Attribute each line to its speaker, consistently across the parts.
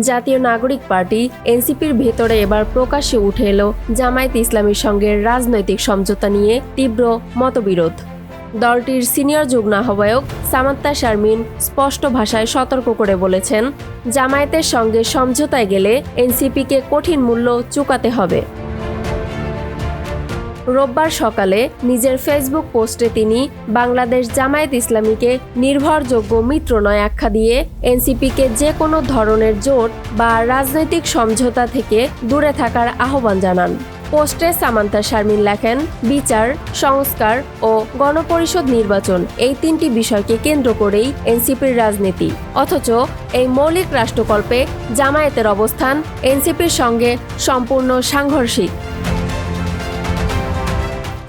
Speaker 1: জাতীয় নাগরিক পার্টি এনসিপির ভেতরে এবার প্রকাশ্যে উঠে এলো জামায়াত ইসলামীর সঙ্গে রাজনৈতিক সমঝোতা নিয়ে তীব্র মতবিরোধ। দলটির সিনিয়র যুগ্ম আহ্বায়ক সামান্তা শারমিন স্পষ্ট ভাষায় সতর্ক করে বলেছেন, জামায়াতের সঙ্গে সমঝোতায় গেলে এনসিপিকে কঠিন মূল্য চুকাতে হবে। রোববার সকালে নিজের ফেসবুক পোস্টে তিনি বাংলাদেশ জামায়াত ইসলামীকে নির্ভরযোগ্য মিত্র নয় আখ্যা দিয়ে এনসিপিকে যে কোনো ধরনের জোট বা রাজনৈতিক সমঝোতা থেকে দূরে থাকার আহ্বান জানান। পোস্টে সামান্তা শারমিন লেখেন, বিচার, সংস্কার ও গণপরিষদ নির্বাচন এই তিনটি বিষয়কে কেন্দ্র করেই এনসিপির রাজনীতি। অথচ এই মৌলিক রাষ্ট্রকল্পে জামায়াতের অবস্থান এনসিপির সঙ্গে সম্পূর্ণ সাংঘর্ষিক।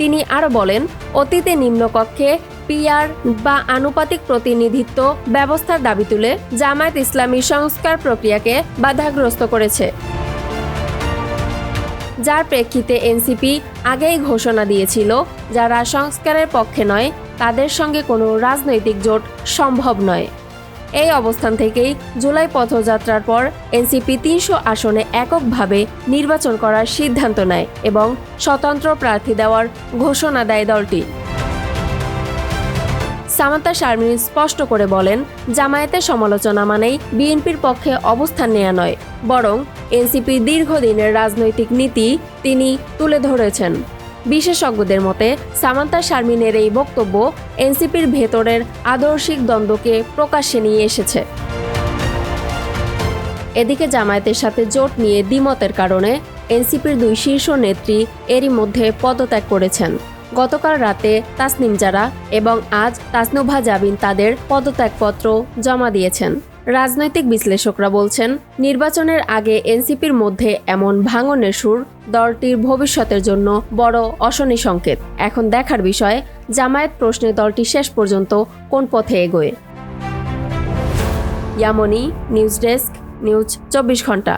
Speaker 1: তিনি আরও বলেন, অতীতে নিম্নকক্ষে পিআর বা আনুপাতিক প্রতিনিধিত্ব ব্যবস্থার দাবি তুলে জামায়াত ইসলামী সংস্কার প্রক্রিয়াকে বাধাগ্রস্ত করেছে, যার প্রেক্ষিতে এনসিপি আগেই ঘোষণা দিয়েছিল যারা সংস্কারের পক্ষে নয় তাদের সঙ্গে কোনো রাজনৈতিক জোট সম্ভব নয়। এই অবস্থান থেকেই জুলাই পথযাত্রার পর এনসিপি ৩০০ আসনে এককভাবে নির্বাচন করার সিদ্ধান্ত নেয় এবং স্বতন্ত্র প্রার্থী দেওয়ার ঘোষণা দেয় দলটি। সামান্তা শারমিন স্পষ্ট করে বলেন, জামায়াতের সমালোচনা মানেই বিএনপির পক্ষে অবস্থান নেওয়া নয়, বরং এনসিপির দীর্ঘদিনের রাজনৈতিক নীতি তিনি তুলে ধরেছেন। বিশেষজ্ঞদের মতে সামান্তা শারমিনের এই বক্তব্য এনসিপির ভেতরের আদর্শিক দ্বন্দ্বকে প্রকাশ্যে নিয়ে এসেছে। এদিকে জামায়াতের সাথে জোট নিয়ে দ্বিমতের কারণে এনসিপির দুই শীর্ষ নেত্রী এরই মধ্যে পদত্যাগ করেছেন। গতকাল রাতে তাসনিম জারা এবং আজ তাসনুভা জাবিন তাদের পদত্যাগপত্র জমা দিয়েছেন। রাজনৈতিক বিশ্লেষকরা বলছেন, নির্বাচনের আগে এনসিপির মধ্যে এমন ভাঙনের সুর দলটির ভবিষ্যতের জন্য বড় অশনি সংকেত। এখন দেখার বিষয় জামায়াত প্রশ্নে দলটি শেষ পর্যন্ত কোন পথে এগোয়। ইয়ামনি, নিউজ ডেস্ক, নিউজ 24 ঘন্টা।